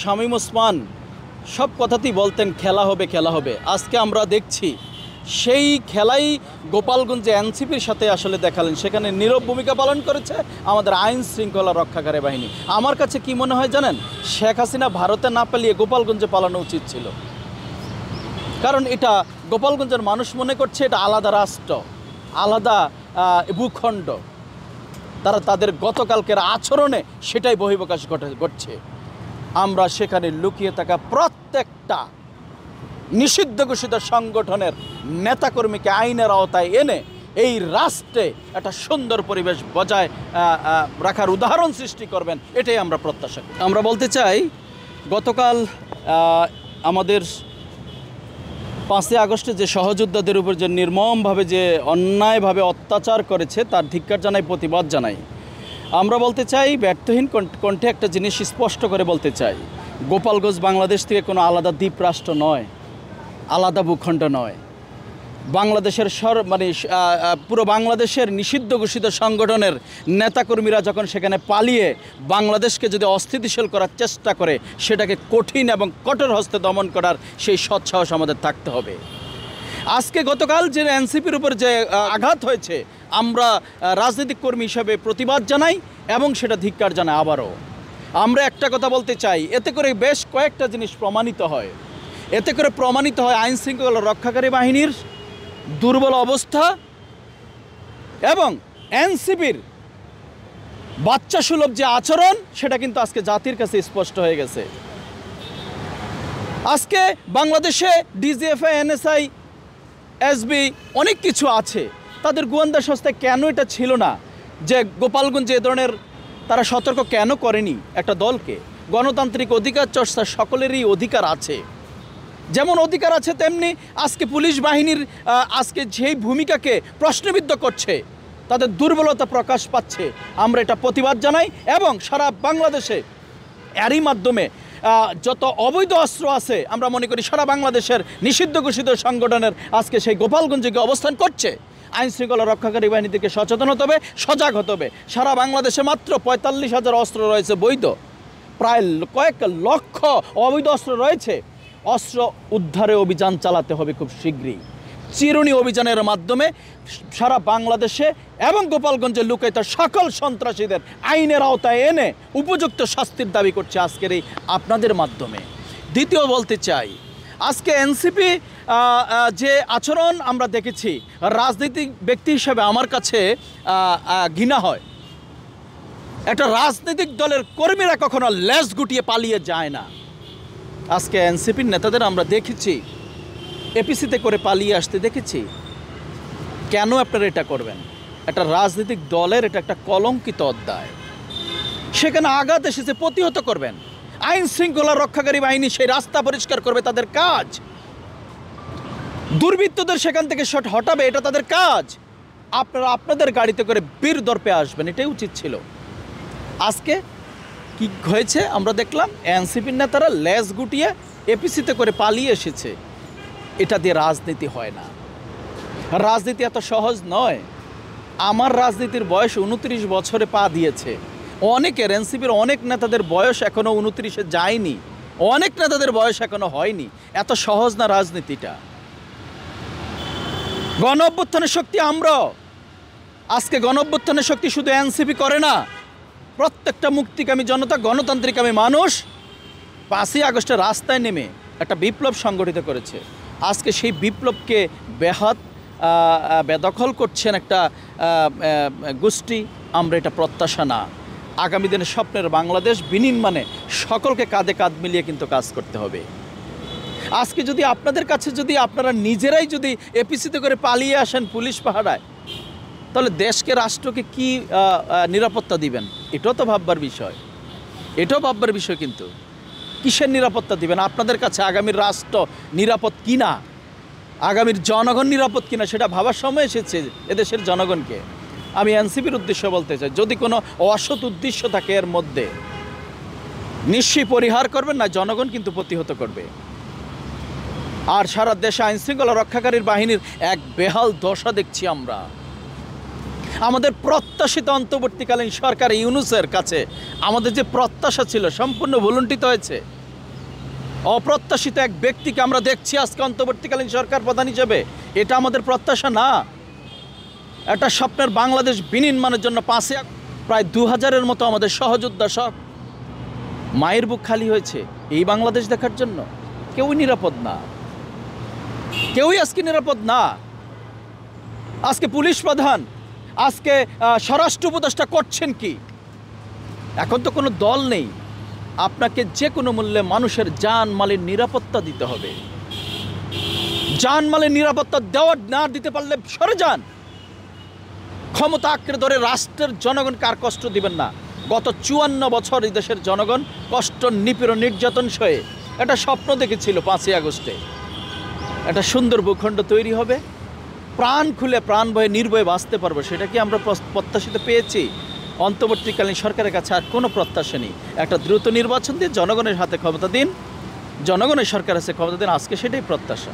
শামীম ওসমান সব কথাতেই বলতেন খেলা হবে খেলা হবে। আজকে আমরা দেখছি সেই খেলাই গোপালগঞ্জে এনসিপির সাথে আসলে দেখালেন। সেখানে নীরব ভূমিকা পালন করেছে আমাদের আইন শৃঙ্খলা রক্ষাকারী বাহিনী। আমার কাছে কি মনে হয় জানেন, শেখ হাসিনা ভারতে না পালিয়ে গোপালগঞ্জে পালানো উচিত ছিল। কারণ এটা গোপালগঞ্জের মানুষ মনে করছে এটা আলাদা রাষ্ট্র, আলাদা ভূখণ্ড। তারা তাদের গতকালকের আচরণে সেটাই বহিঃপ্রকাশ ঘটছে। আমরা সেখানে লুকিয়ে থাকা প্রত্যেকটা নিষিদ্ধ ঘোষিত সংগঠনের নেতাকর্মীকে আইনের আওতায় এনে এই রাষ্ট্রে একটা সুন্দর পরিবেশ বজায় রাখার উদাহরণ সৃষ্টি করবেন, এটাই আমরা প্রত্যাশা করি। আমরা বলতে চাই, গতকাল আমাদের 5ই আগস্টে যে সহযোদ্ধাদের উপর যে নির্মমভাবে যে অন্যায়ভাবে অত্যাচার করেছে তার ধিক্কার জানাই, প্রতিবাদ জানাই। আমরা বলতে চাই, ব্যর্থহীন কণ্ঠে একটা জিনিস স্পষ্ট করে বলতে চাই, গোপালগঞ্জ বাংলাদেশ থেকে কোনো আলাদা দ্বীপ রাষ্ট্র নয়, আলাদা ভূখণ্ড নয়। বাংলাদেশের পুরো বাংলাদেশের নিষিদ্ধ ঘোষিত সংগঠনের নেতাকর্মীরা যখন সেখানে পালিয়ে বাংলাদেশকে যদি অস্থিতিশীল করার চেষ্টা করে, সেটাকে কঠিন এবং কঠোর হস্তে দমন করার সেই সৎসাহস আমাদের থাকতে হবে। আজকে গতকাল যে এনসিপির উপর যে আঘাত হয়েছে, আমরা রাজনৈতিক কর্মী হিসাবে প্রতিবাদ জানাই এবং সেটা ধিক্কার জানাই। আবারও আমরা একটা কথা বলতে চাই, এতে করে বেশ কয়েকটা জিনিস প্রমাণিত হয়। এতে করে প্রমাণিত হয় আইন শৃঙ্খলা রক্ষাকারী বাহিনীর দুর্বল অবস্থা এবং এনসিপির বাচ্চা সুলভ যে আচরণ, সেটা কিন্তু আজকে জাতির কাছে স্পষ্ট হয়ে গেছে। আজকে বাংলাদেশে ডিজিএফআই, এনএসআই, এসবি অনেক কিছু আছে। তাদের গোয়েন্দা সংস্থায় কেন এটা ছিল না যে গোপালগঞ্জে এ ধরনের তারা সতর্ক কেন করেনি একটা দলকে? গণতান্ত্রিক অধিকার চর্চা সকলেরই অধিকার আছে। যেমন অধিকার আছে, তেমনি আজকে পুলিশ বাহিনীর আজকে যেই ভূমিকাকে প্রশ্নবিদ্ধ করছে, তাদের দুর্বলতা প্রকাশ পাচ্ছে। আমরা এটা প্রতিবাদ জানাই এবং সারা বাংলাদেশে এরই মাধ্যমে যত অবৈধ অস্ত্র আছে, আমরা মনে করি সারা বাংলাদেশের নিষিদ্ধ ঘোষিত সংগঠনের আজকে সেই গোপালগঞ্জে অবস্থান করছে। আইন শৃঙ্খলা রক্ষাকারী বাহিনী থেকে সচেতন হতে হবে, সজাগ হতে হবে। সারা বাংলাদেশে মাত্র 45,000 অস্ত্র রয়েছে বৈধ, প্রায় কয়েক লক্ষ অবৈধ অস্ত্র রয়েছে। অস্ত্র উদ্ধারে অভিযান চালাতে হবে খুব শীঘ্রই। চিরুনি অভিযানের মাধ্যমে সারা বাংলাদেশে এবং গোপালগঞ্জে লুকায়িত সকল সন্ত্রাসীদের আইনের আওতায় এনে উপযুক্ত শাস্তির দাবি করছে আজকের এই আপনাদের মাধ্যমে। দ্বিতীয় বলতে চাই, আজকে এনসিপি যে আচরণ আমরা দেখেছি, রাজনৈতিক ব্যক্তি হিসাবে আমার কাছে ঘৃণা হয়। একটা রাজনৈতিক দলের কর্মীরা কখনো লেজ গুটিয়ে পালিয়ে যায় না। আজকে এনসিপির নেতাদের আমরা দেখেছি এপিসিতে করে পালিয়ে আসতে দেখেছি। কেন আপনারা এটা করবেন? একটা রাজনৈতিক দলের এটা একটা কলঙ্কিত অধ্যায়। সেখানে আঘাত এসেছে, প্রতিহত করবেন। আইন শৃঙ্খলা রক্ষাকারী বাহিনী সেই রাস্তা পরিষ্কার করবে, তাদের কাজ। দুর্বৃত্তদের সেখান থেকে হটাবে, এটা তাদের কাজ। আপনারা আপনাদের গাড়িতে করে বীর দর্পে আসবেন, এটাই উচিত ছিল। আজকে কি হয়েছে আমরা দেখলাম, এনসিপির নেতারা লেজ গুটিয়ে এপিসিতে করে পালিয়ে এসেছে। এটা দিয়ে রাজনীতি হয় না, রাজনীতি এত সহজ নয়। আমার রাজনীতির বয়স 29 বছরে পা দিয়েছে। অনেকের, এনসিপির অনেক নেতাদের বয়স এখনও 29-এ যায়নি, অনেক নেতাদের বয়স এখনও হয়নি। এত সহজ না রাজনীতিটা। গণ অভ্যুত্থানের শক্তি আমরা। আজকে গণ অভ্যুত্থানের শক্তি শুধু এনসিপি করে না, প্রত্যেকটা মুক্তিকামী জনতা, গণতান্ত্রিকামী মানুষ 5ই আগস্টে রাস্তায় নেমে একটা বিপ্লব সংগঠিত করেছে। আজকে সেই বিপ্লবকে বেদখল করছেন একটা গোষ্ঠী। আমরা এটা প্রত্যাশা না। আগামী দিনের স্বপ্নের বাংলাদেশ বিনির্মাণে সকলকে কাঁধে কাঁধ মিলিয়ে কিন্তু কাজ করতে হবে। আজকে যদি আপনাদের কাছে যদি আপনারা নিজেরাই যদি এপিসিতে করে পালিয়ে আসেন পুলিশ পাহারায়, তাহলে দেশকে, রাষ্ট্রকে কি নিরাপত্তা দিবেন? এটাও তো ভাববার বিষয়, এটাও ভাববার বিষয়। কিন্তু কিসের নিরাপত্তা দিবেন? আপনাদের কাছে আগামীর রাষ্ট্র নিরাপদ কিনা, আগামীর জনগণ নিরাপদ কিনা, সেটা ভাবার সময় এসেছে এদেশের জনগণকে। আমি এনসিপির উদ্দেশ্য বলতে চাই, যদি কোনো অসৎ উদ্দেশ্য থাকে এর মধ্যে, নিশ্চয়ই পরিহার করবেন না, জনগণ কিন্তু প্রতিহত করবে। আর সারা দেশে আইনশৃঙ্খলা রক্ষাকারীর বাহিনীর এক বেহাল দশা দেখছি আমরা। আমাদের প্রত্যাশিত অন্তর্বর্তীকালীন সরকার ইউনূসের কাছে আমাদের যে প্রত্যাশা ছিল সম্পূর্ণ ভুলুণ্ঠিত হয়েছে। অপ্রত্যাশিত এক ব্যক্তিকে আমরা দেখছি আজকে অন্তর্বর্তীকালীন সরকার প্রধান হিসেবে। এটা আমাদের প্রত্যাশা না। একটা স্বপ্নের বাংলাদেশ বিনির্মাণের জন্য প্রায় 2000-এর মতো আমাদের সহযোদ্ধা সব মায়ের বুক খালি হয়েছে এই বাংলাদেশ দেখার জন্য। কেউই নিরাপদ না, কেউই আজকে নিরাপদ না। আজকে পুলিশ প্রধান, আজকে স্বরাষ্ট্র উপদেষ্টা করছেন কি? এখন তো কোনো দল নেই, আপনাকে যে কোনো মূল্যে মানুষের জানমালের নিরাপত্তা দিতে হবে। জানমালের নিরাপত্তা না দিতে পারলে সরে যান। ক্ষমতা আঁকড়ে ধরে রাষ্ট্রের জনগণকে আর কষ্ট দিবেন না। গত 54 বছর এই দেশের জনগণ কষ্ট, নিপীড়ন, নির্যাতন সয়ে একটা স্বপ্ন দেখেছিল 5ই আগস্টে একটা সুন্দর ভূখণ্ড তৈরি হবে, প্রাণ খুলে প্রাণ ভয়ে নির্ভয়ে বাঁচতে পারবো। সেটা কি আমরা প্রত্যাশিত পেয়েছি? অন্তর্বর্তীকালীন সরকারের কাছে আর কোনো প্রত্যাশা নেই। একটা দ্রুত নির্বাচন দিয়ে জনগণের হাতে ক্ষমতা দিন, জনগণের সরকার আছে ক্ষমতা দিন, আজকে সেটাই প্রত্যাশা।